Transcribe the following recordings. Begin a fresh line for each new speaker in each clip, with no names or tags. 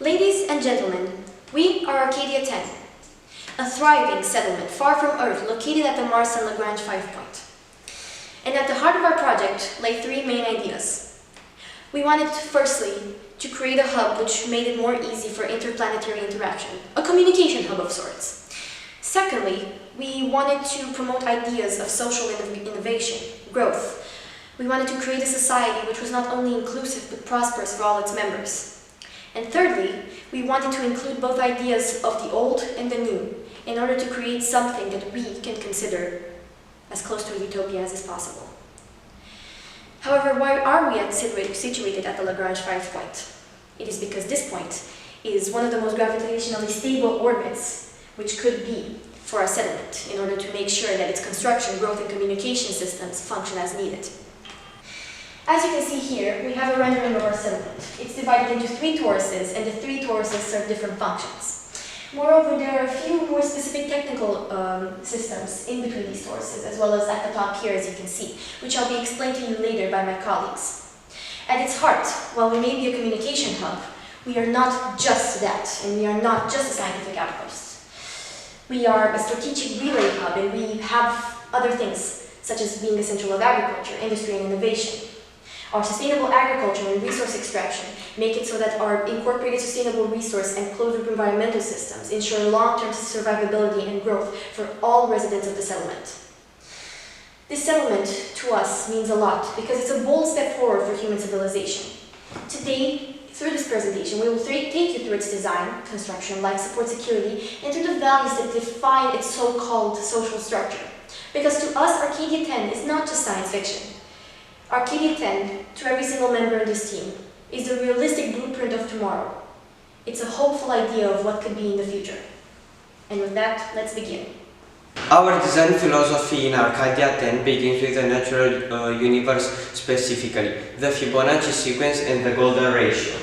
Ladies and gentlemen, we are Arkadia-10, a thriving settlement far from Earth located at the Mars and Lagrange 5 point. And at the heart of our project lay three main ideas. We wanted, firstly, to create a hub which made it more easy for interplanetary interaction, a communication hub of sorts. Secondly, we wanted to promote ideas of social innovation, growth. We wanted to create a society which was not only inclusive but prosperous for all its members. And thirdly, we wanted to include both ideas of the old and the new in order to create something that we can consider as close to a utopia as is possible. However, why are we situated at the Lagrange 5 point? It is because this point is one of the most gravitationally stable orbits which could be for our settlement in order to make sure that its construction, growth, and communication systems function as needed. As you can see here, we have a rendering of our settlement. It's divided into three toruses, and the three toruses serve different functions. Moreover, there are a few more specific technical systems in between these toruses, as well as at the top here, as you can see, which I'll be explained to you later by my colleagues. At its heart, while we may be a communication hub, we are not just that, and we are not just a scientific outpost. We are a strategic relay hub, and we have other things, such as being the central of agriculture, industry, and innovation. Our sustainable agriculture and resource extraction make it so that our incorporated sustainable resource and closed-loop environmental systems ensure long-term survivability and growth for all residents of the settlement. This settlement, to us, means a lot because it's a bold step forward for human civilization. Today, through this presentation, we will take you through its design, construction, life support, security, and through the values that define its so-called social structure. Because to us, Arkadia-10 is not just science fiction. Arkadia-10, to every single member in this team, is the realistic blueprint of tomorrow. It's a hopeful idea of what could be in the future. And with that, let's begin.
Our design philosophy in Arkadia-10 begins with the natural universe specifically, the Fibonacci sequence and the golden ratio.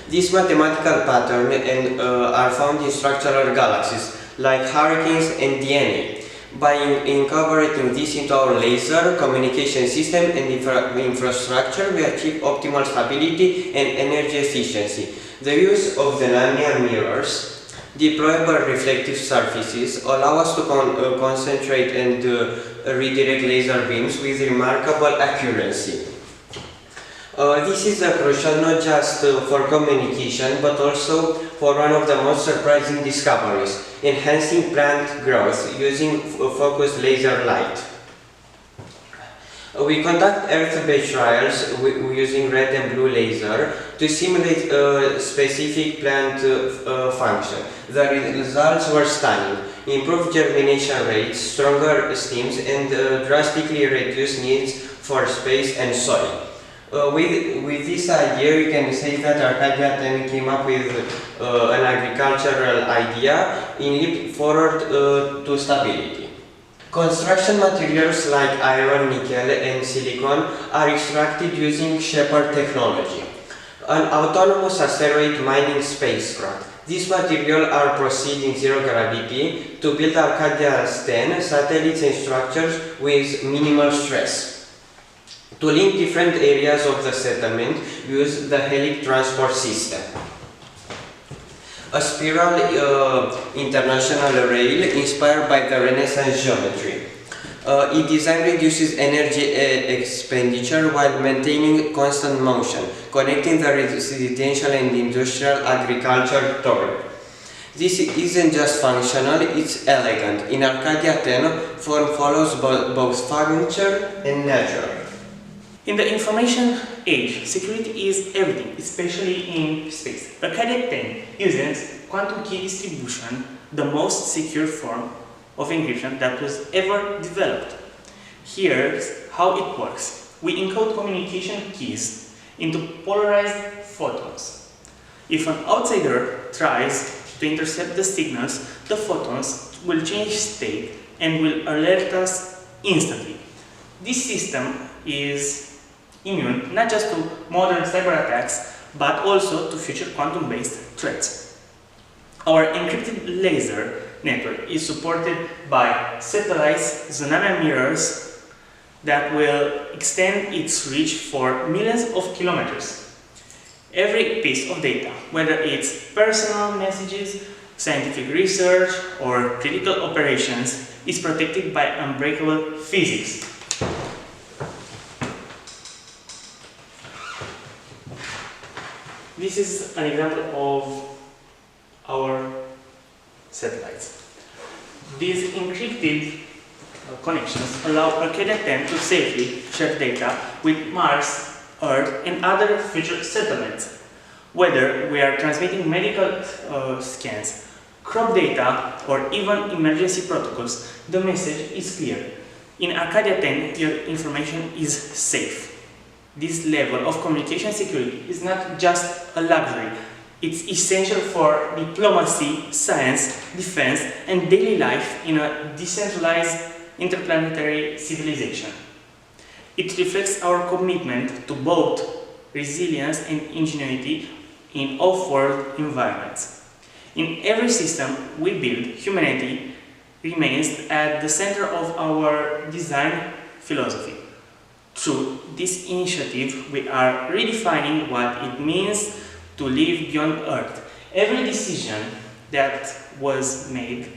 This mathematical pattern are found in structural galaxies, like hurricanes and DNA. By incorporating this into our laser, communication system and infrastructure, we achieve optimal stability and energy efficiency. The use of the linear mirrors, deployable reflective surfaces, allow us to concentrate and redirect laser beams with remarkable accuracy. This is crucial not just for communication, but also for one of the most surprising discoveries, enhancing plant growth using focused laser light. We conduct Earth-based trials using red and blue laser to simulate a specific plant function. The results were stunning. Improved germination rates, stronger stems, and drastically reduced needs for space and soil. With this idea, we can say that Arkadia-10 came up with an agricultural idea in leap forward to stability. Construction materials like iron, nickel, and silicon are extracted using Shepard technology, an autonomous asteroid mining spacecraft. These materials are proceeding zero gravity to build Arkadia-10 satellites and structures with minimal stress. To link different areas of the settlement, we use the helix transport system. A spiral international rail inspired by the Renaissance geometry. Its design reduces energy expenditure while maintaining constant motion, connecting the residential and industrial agriculture toward. This isn't just functional, it's elegant. In Arkadia-10, form follows both furniture and nature.
In the information age, security is everything, especially in space. Arkadia-10 uses quantum key distribution, the most secure form of encryption that was ever developed. Here's how it works. We encode communication keys into polarized photons. If an outsider tries to intercept the signals, the photons will change state and will alert us instantly. This system is immune not just to modern cyber attacks, but also to future quantum-based threats. Our encrypted laser network is supported by satellites, the nanometers that will extend its reach for millions of kilometers. Every piece of data, whether it's personal messages, scientific research, or critical operations, is protected by unbreakable physics. This is an example of our satellites. These encrypted connections allow Arkadia-10 to safely share data with Mars, Earth, and other future settlements. Whether we are transmitting medical scans, crop data, or even emergency protocols, the message is clear. In Arkadia-10, your information is safe. This level of communication security is not just a luxury, it's essential for diplomacy, science, defense, and daily life in a decentralized interplanetary civilization. It reflects our commitment to both resilience and ingenuity in off-world environments. In every system we build, humanity remains at the center of our design philosophy. Through this initiative, we are redefining what it means to live beyond Earth. Every decision that was made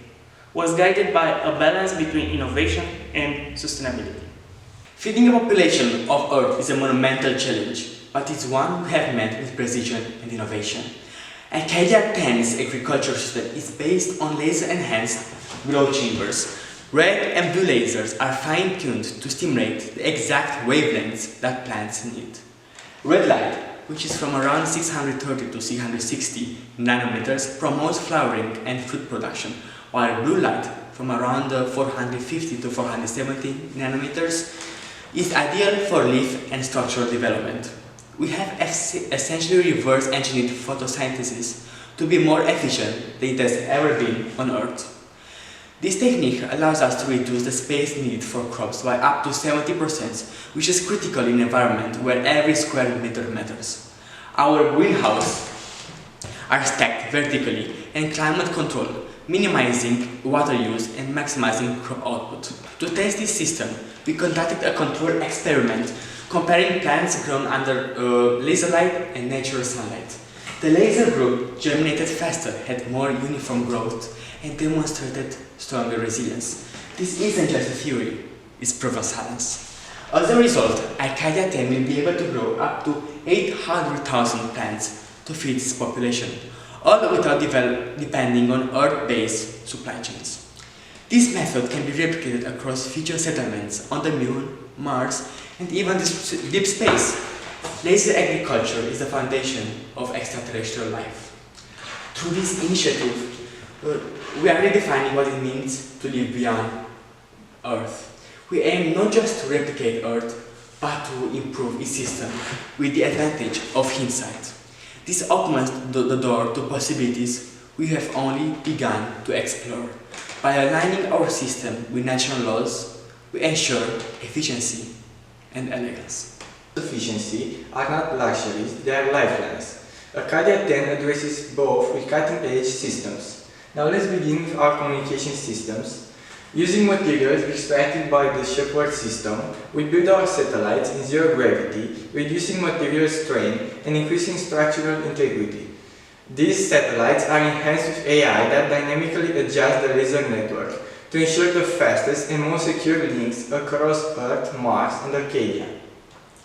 was guided by a balance between innovation and sustainability.
Feeding a population of Earth is a monumental challenge, but it's one we have met with precision and innovation. Arkadia-10's agriculture system is based on laser-enhanced glow chambers. Red and blue lasers are fine-tuned to stimulate the exact wavelengths that plants need. Red light, which is from around 630 to 660 nanometers, promotes flowering and fruit production, while blue light, from around 450 to 470 nanometers, is ideal for leaf and structural development. We have essentially reverse-engineered photosynthesis to be more efficient than it has ever been on Earth. This technique allows us to reduce the space needed for crops by up to 70%, which is critical in an environment where every square meter matters. Our greenhouses are stacked vertically and climate controlled, minimizing water use and maximizing crop output. To test this system, we conducted a controlled experiment comparing plants grown under laser light and natural sunlight. The laser group germinated faster, had more uniform growth, and demonstrated stronger resilience. This isn't just a theory, it's proven science. As a result, Arkadia-10 will be able to grow up to 800,000 plants to feed its population, all without depending on Earth-based supply chains. This method can be replicated across future settlements on the Moon, Mars, and even deep space. Laser agriculture is the foundation of extraterrestrial life. Through this initiative, we are redefining what it means to live beyond Earth. We aim not just to replicate Earth, but to improve its system with the advantage of hindsight. This opens the door to possibilities we have only begun to explore. By aligning our system with natural laws, we ensure efficiency and elegance.
Efficiency are not luxuries, they are lifelines. Arkadia-10 addresses both with cutting-edge systems. Now let's begin with our communication systems. Using materials extracted by the Shepherd system, we build our satellites in zero gravity, reducing material strain and increasing structural integrity. These satellites are enhanced with AI that dynamically adjusts the laser network to ensure the fastest and most secure links across Earth, Mars, and Arkadia.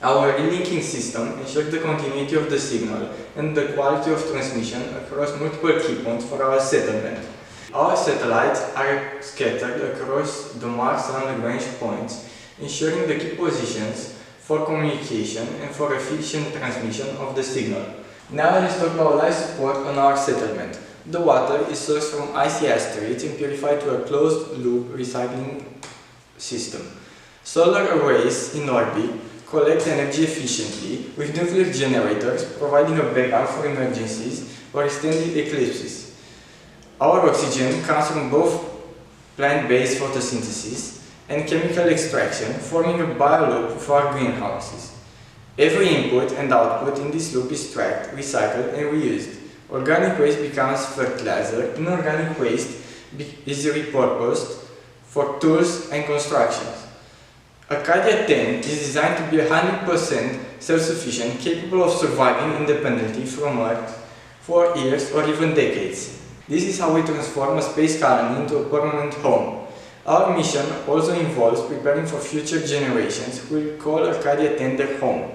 Our relinking system ensures the continuity of the signal and the quality of transmission across multiple key points for our settlement. Our satellites are scattered across the Mars and Lagrange points, ensuring the key positions for communication and for efficient transmission of the signal. Now let's talk about life support on our settlement. The water is sourced from icy asteroids and purified to a closed-loop recycling system. Solar arrays in orbit collect energy efficiently with nuclear generators, providing a backup for emergencies or extended eclipses. Our oxygen comes from both plant-based photosynthesis and chemical extraction, forming a bioloop for our greenhouses. Every input and output in this loop is tracked, recycled, and reused. Organic waste becomes fertilizer, inorganic waste is repurposed for tools and constructions. Arkadia-10 is designed to be 100% self-sufficient, capable of surviving independently from Earth for years or even decades. This is how we transform a space colony into a permanent home. Our mission also involves preparing for future generations who will call Arkadia-10 their home.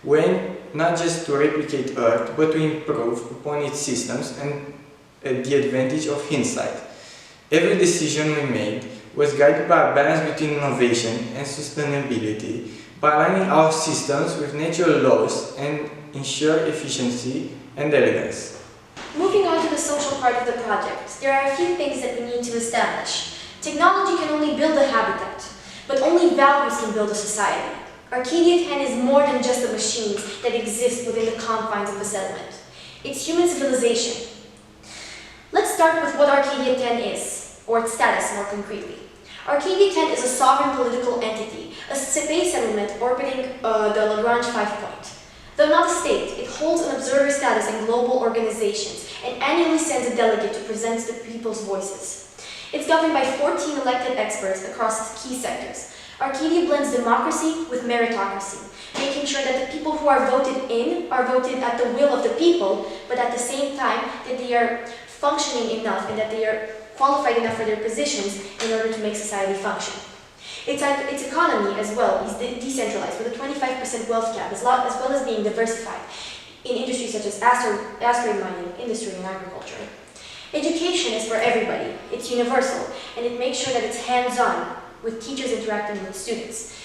We aim not just to replicate Earth, but to improve upon its systems and the advantage of hindsight. Every decision we made was guided by a balance between innovation and sustainability, by aligning our systems with natural laws and ensure efficiency and elegance.
Moving on to the social part of the project, there are a few things that we need to establish. Technology can only build a habitat, but only values can build a society. Arkadia-10 is more than just the machines that exist within the confines of the settlement. It's human civilization. Let's start with what Arkadia-10 is, or its status more concretely. Arkadia-10 is a sovereign political entity, a space settlement orbiting the Lagrange 5 point. Though not a state, it holds an observer status in global organizations and annually sends a delegate to present the people's voices. It's governed by 14 elected experts across key sectors. Arkadia blends democracy with meritocracy, making sure that the people who are voted in are voted at the will of the people, but at the same time that they are functioning enough and that they are qualified enough for their positions in order to make society function. Its economy as well is decentralized with a 25% wealth cap, as well as being diversified in industries such as asteroid mining, industry, and agriculture. Education is for everybody, it's universal, and it makes sure that it's hands-on, with teachers interacting with students,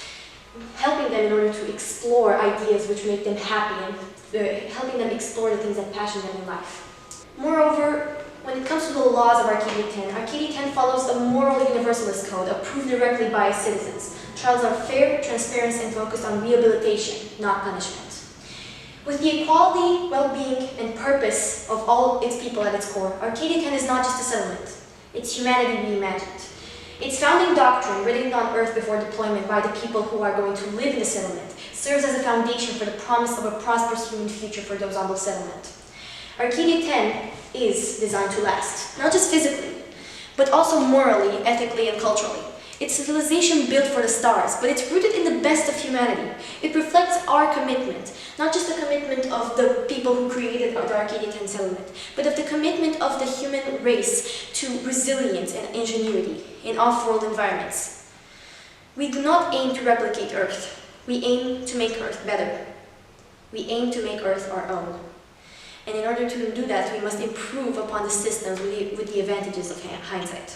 helping them in order to explore ideas which make them happy and helping them explore the things that passion them in life. Moreover, when it comes to the laws of Arkadia-10, Arkadia-10 follows a moral universalist code approved directly by its citizens. Trials are fair, transparent, and focused on rehabilitation, not punishment. With the equality, well-being, and purpose of all its people at its core, Arkadia-10 is not just a settlement. It's humanity reimagined. Its founding doctrine, written on Earth before deployment by the people who are going to live in the settlement, serves as a foundation for the promise of a prosperous human future for those on the settlement. Arkadia-10 is designed to last, not just physically, but also morally, ethically, and culturally. It's a civilization built for the stars, but it's rooted in the best of humanity. It reflects our commitment, not just the commitment of the people who created the Arkadia-10 settlement, but of the commitment of the human race to resilience and ingenuity in off-world environments. We do not aim to replicate Earth. We aim to make Earth better. We aim to make Earth our own. And in order to do that, we must improve upon the systems with the advantages of hindsight.